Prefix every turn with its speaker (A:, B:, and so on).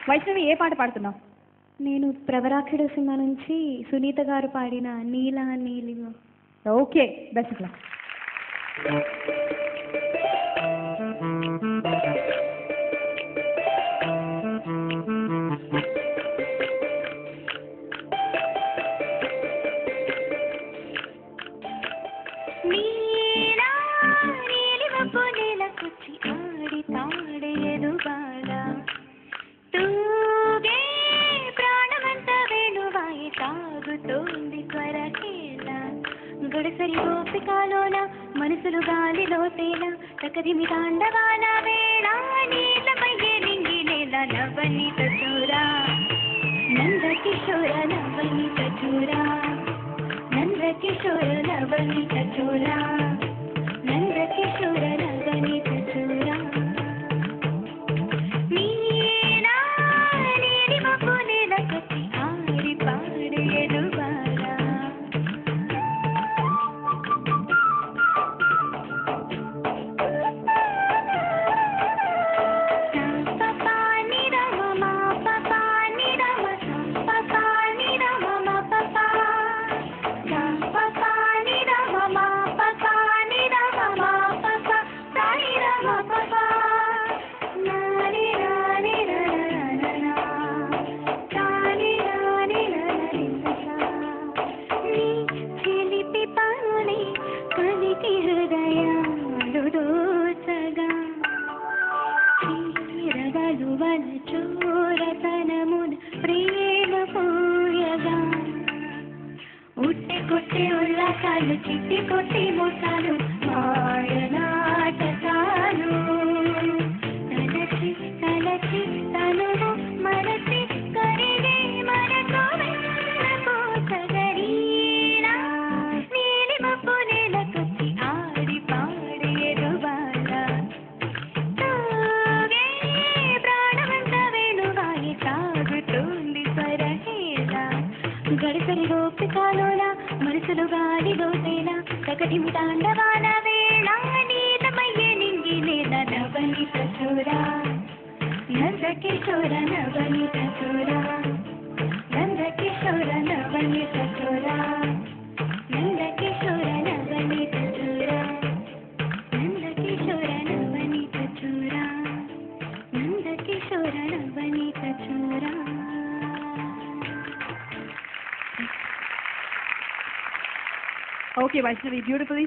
A: వైష్ణవి ఏ పాట పాడుతున్నావు?
B: నేను ప్రవరాక్షుడు సినిమా నుంచి సునీత గారు పాడిన నీలా నీలిమ.
A: Okay, best of luck.
B: నీలా నీలిమ పొనేలకొచ్చి ఆడి తాడేదు బాల తూగే ప్రాణమంత వేణువాయి తాగుతోంది స్వరకేళ గొడసరి గోపికాలోన మనసులు గాలిలో తేల తకదిమి తాండవాన వేళ నీలమయ్యే నింగినేల నవనీత చూరా నందకిశోర నవనీత చూరా నందకిశోర నవనీత చూరా నందకిశోర నవనీత చూరా నీలా నీలిమ పొనేలకొచ్చి ఆడి పాడేదు బాల ప్రేమ పూయగా ఉట్టి కొట్టి ఉల్లాసాలు చిట్టి కొట్టి మోసాలు మాయనాటకాలు తలచి తలచి తనువు మరచి కరిగే మనకు పోసగరీలా నీలిమ పొనేలకొచ్చి ఆడి పాడేదు బాల తూగే ప్రాణమంత వేణువాయి తాగుతోంది స్వరహేళ గడిసరి గోపికాలోన మనసులు గాలిలో తేల తకటిమి తాండవాన వేళ నీలమయ్యే నింగినేల నవనీత చూరా నందకిశోర నవనీత చూరా నందకిశోర నవనీత చూరా నందకిశోర నవనీత చూరా నందకిశోర నవనీత చూరా నందకిశోర నవనీత చూరా.
A: Okay, Vaishnavi, beautifully